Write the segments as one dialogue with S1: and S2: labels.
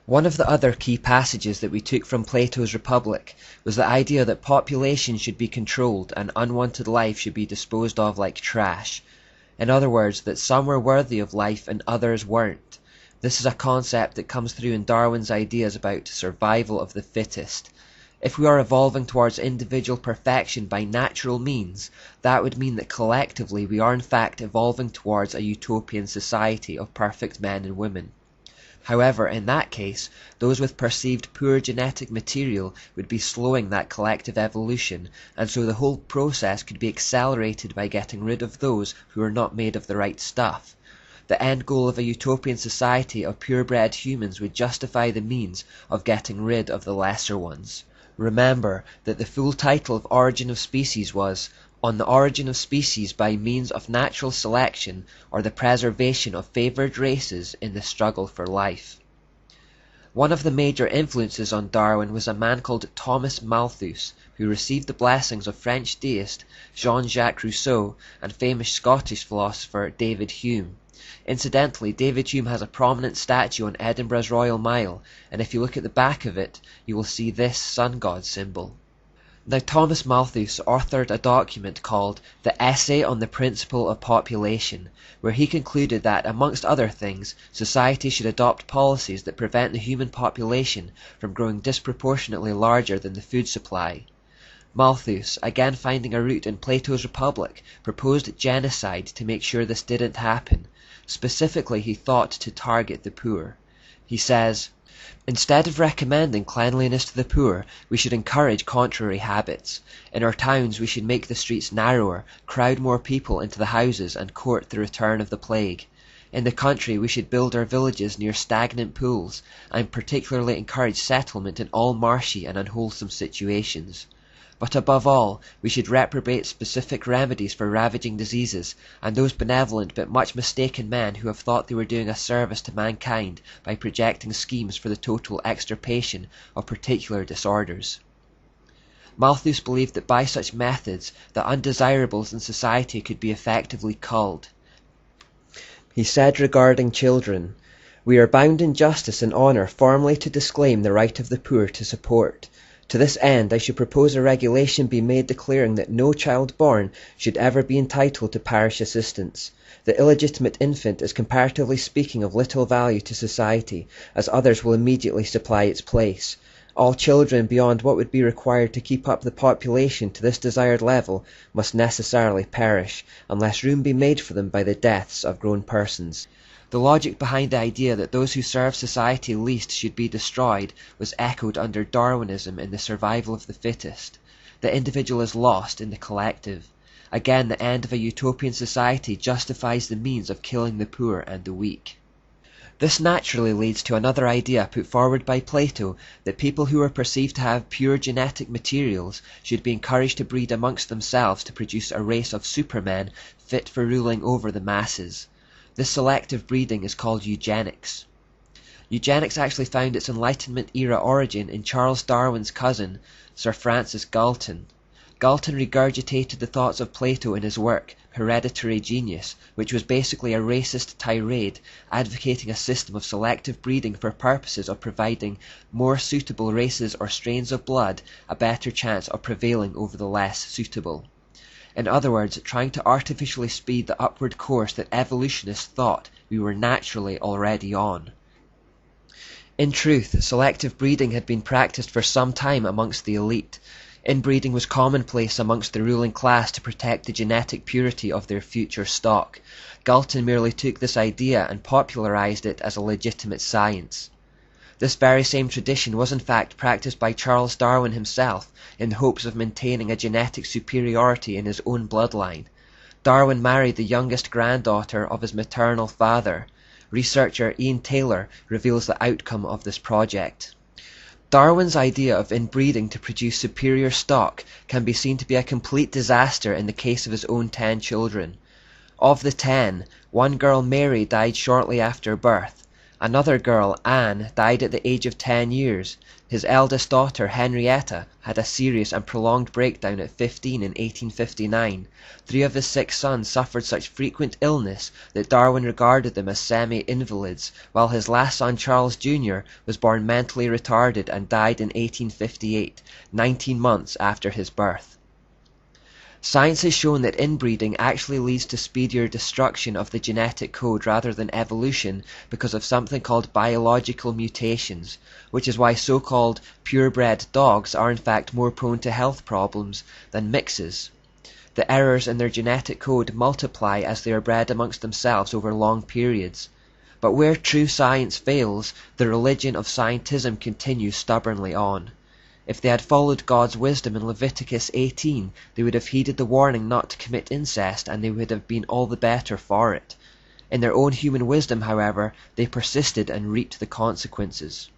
S1: One of the other key passages that we took from Plato's Republic was the idea that population should be controlled and unwanted life should be disposed of like trash. In other words, that some were worthy of life and others weren't. This is a concept that comes through in Darwin's ideas about survival of the fittest. If we are evolving towards individual perfection by natural means, that would mean that collectively we are in fact evolving towards a utopian society of perfect men and women. However, in that case, those with perceived poor genetic material would be slowing that collective evolution, and so the whole process could be accelerated by getting rid of those who are not made of the right stuff. The end goal of a utopian society of purebred humans would justify the means of getting rid of the lesser ones. Remember that the full title of Origin of Species was On the Origin of Species by Means of Natural Selection or the Preservation of Favored Races in the Struggle for Life. One of the major influences on Darwin was a man called Thomas Malthus, who received the blessings of French deist Jean-Jacques Rousseau and famous Scottish philosopher David Hume. Incidentally, David Hume has a prominent statue on Edinburgh's Royal Mile, and if you look at the back of it, you will see this sun god symbol. Now, Thomas Malthus authored a document called The Essay on the Principle of Population, where he concluded that, amongst other things, society should adopt policies that prevent the human population from growing disproportionately larger than the food supply. Malthus, again finding a root in Plato's Republic, proposed genocide to make sure this didn't happen. Specifically, he thought to target the poor. He says, Instead of recommending cleanliness to the poor, we should encourage contrary habits. In our towns we should make the streets narrower, crowd more people into the houses, and court the return of the plague. In the country we should build our villages near stagnant pools, and particularly encourage settlement in all marshy and unwholesome situations. But above all, we should reprobate specific remedies for ravaging diseases, and those benevolent but much mistaken men who have thought they were doing a service to mankind by projecting schemes for the total extirpation of particular disorders. Malthus believed that by such methods the undesirables in society could be effectively culled. He said regarding children, "We are bound in justice and honour formally to disclaim the right of the poor to support. To this end I should propose a regulation be made declaring that no child born should ever be entitled to parish assistance. The illegitimate infant is comparatively speaking of little value to society, as others will immediately supply its place. All children beyond what would be required to keep up the population to this desired level must necessarily perish, unless room be made for them by the deaths of grown persons." The logic behind the idea that those who serve society least should be destroyed was echoed under Darwinism in the survival of the fittest. The individual is lost in the collective. Again, the end of a utopian society justifies the means of killing the poor and the weak. This naturally leads to another idea put forward by Plato, that people who are perceived to have pure genetic materials should be encouraged to breed amongst themselves to produce a race of supermen fit for ruling over the masses. This selective breeding is called eugenics. Eugenics actually found its Enlightenment era origin in Charles Darwin's cousin, Sir Francis Galton. Galton regurgitated the thoughts of Plato in his work, Hereditary Genius, which was basically a racist tirade advocating a system of selective breeding for purposes of providing more suitable races or strains of blood a better chance of prevailing over the less suitable. In other words, trying to artificially speed the upward course that evolutionists thought we were naturally already on. In truth, selective breeding had been practiced for some time amongst the elite. Inbreeding was commonplace amongst the ruling class to protect the genetic purity of their future stock. Galton merely took this idea and popularized it as a legitimate science. This very same tradition was in fact practiced by Charles Darwin himself in the hopes of maintaining a genetic superiority in his own bloodline. Darwin married the youngest granddaughter of his maternal father. Researcher Ian Taylor reveals the outcome of this project. Darwin's idea of inbreeding to produce superior stock can be seen to be a complete disaster in the case of his own 10 children. Of the 10, one girl, Mary, died shortly after birth. Another girl, Anne, died at the age of 10 years. His eldest daughter, Henrietta, had a serious and prolonged breakdown at 15 in 1859. 3 of his 6 sons suffered such frequent illness that Darwin regarded them as semi-invalids, while his last son, Charles Jr., was born mentally retarded and died in 1858, 19 months after his birth. Science has shown that inbreeding actually leads to speedier destruction of the genetic code rather than evolution because of something called biological mutations, which is why so-called purebred dogs are in fact more prone to health problems than mixes. The errors in their genetic code multiply as they are bred amongst themselves over long periods. But where true science fails, the religion of scientism continues stubbornly on. If they had followed God's wisdom in Leviticus 18, they would have heeded the warning not to commit incest, and they would have been all the better for it. In their own human wisdom, however, they persisted and reaped the consequences.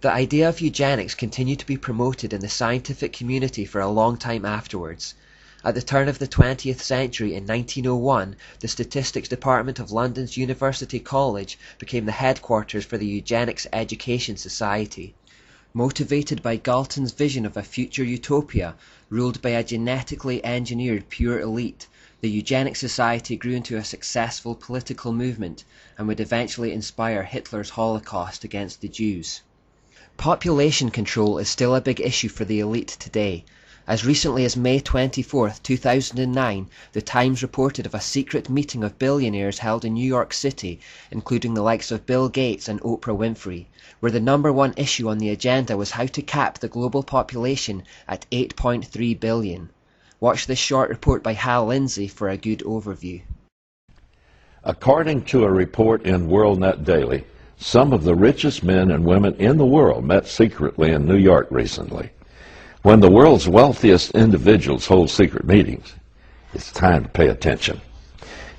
S1: The idea of eugenics continued to be promoted in the scientific community for a long time afterwards. At the turn of the 20th century, in 1901, the Statistics Department of London's University College became the headquarters for the Eugenics Education Society. Motivated by Galton's vision of a future utopia ruled by a genetically engineered pure elite, the Eugenics Society grew into a successful political movement and would eventually inspire Hitler's Holocaust against the Jews. Population control is still a big issue for the elite today. As recently as May 24, 2009, The Times reported of a secret meeting of billionaires held in New York City, including the likes of Bill Gates and Oprah Winfrey, where the #1 issue on the agenda was how to cap the global population at 8.3 billion. Watch this short report by Hal Lindsey for a good overview.
S2: According to a report in WorldNet Daily, some of the richest men and women in the world met secretly in New York recently. When the world's wealthiest individuals hold secret meetings, it's time to pay attention.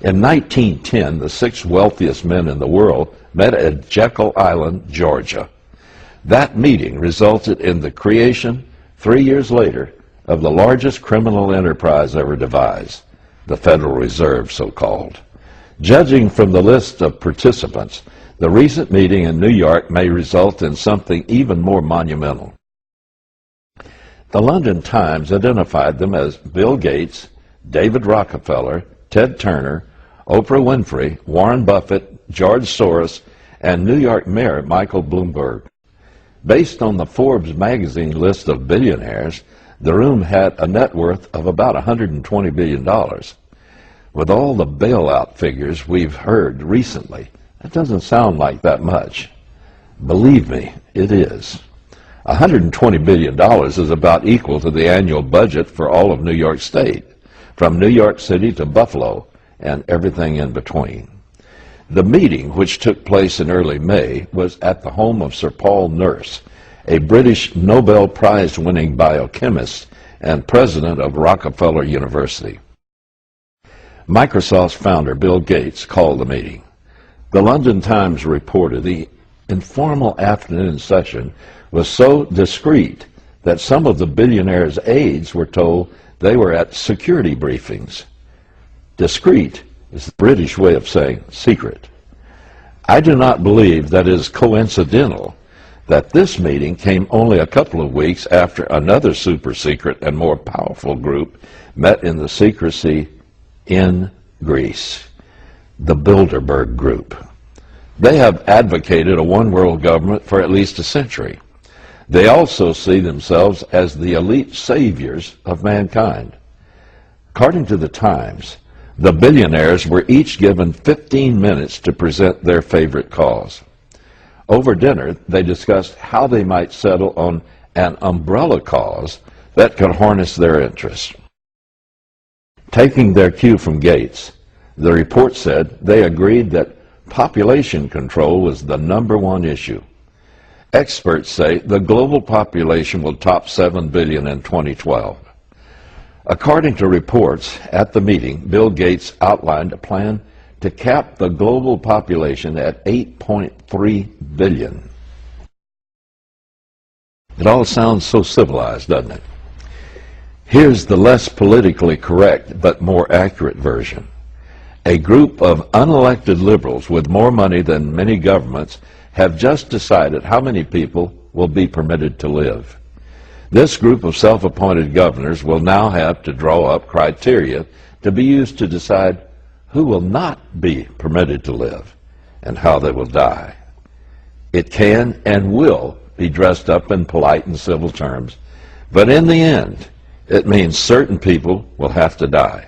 S2: In 1910, the 6 wealthiest men in the world met at Jekyll Island, Georgia. That meeting resulted in the creation, 3 years later, of the largest criminal enterprise ever devised, the Federal Reserve, so-called. Judging from the list of participants, the recent meeting in New York may result in something even more monumental. The London Times identified them as Bill Gates, David Rockefeller, Ted Turner, Oprah Winfrey, Warren Buffett, George Soros, and New York Mayor Michael Bloomberg. Based on the Forbes magazine list of billionaires, the room had a net worth of about $120 billion. With all the bailout figures we've heard recently, that doesn't sound like that much. Believe me, it is. $120 billion is about equal to the annual budget for all of New York State, from New York City to Buffalo and everything in between. The meeting, which took place in early May, was at the home of Sir Paul Nurse, a British Nobel Prize-winning biochemist and president of Rockefeller University. Microsoft's founder, Bill Gates, called the meeting. The London Times reported the informal afternoon session was so discreet that some of the billionaire's aides were told they were at security briefings. Discreet is the British way of saying secret. I do not believe that it is coincidental that this meeting came only a couple of weeks after another super secret and more powerful group met in the secrecy in Greece, the Bilderberg Group. They have advocated a one-world government for at least a century. They also see themselves as the elite saviors of mankind. According to the Times, the billionaires were each given 15 minutes to present their favorite cause. Over dinner, they discussed how they might settle on an umbrella cause that could harness their interest. Taking their cue from Gates, the report said they agreed that population control was the #1 issue. Experts say the global population will top 7 billion in 2012. According to reports at the meeting, Bill Gates outlined a plan to cap the global population at 8.3 billion. It all sounds so civilized, doesn't it? Here's the less politically correct but more accurate version. A group of unelected liberals with more money than many governments have just decided how many people will be permitted to live. This group of self-appointed governors will now have to draw up criteria to be used to decide who will not be permitted to live and how they will die. It can and will be dressed up in polite and civil terms, but in the end, it means certain people will have to die.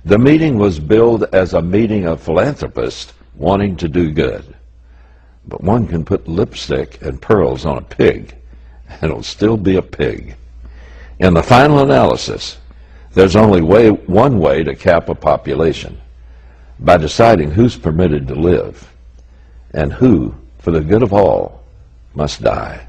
S2: The meeting was billed as a meeting of philanthropists wanting to do good. But one can put lipstick and pearls on a pig, and it'll still be a pig. In the final analysis, there's only one way to cap a population, by deciding who's permitted to live and who, for the good of all, must die.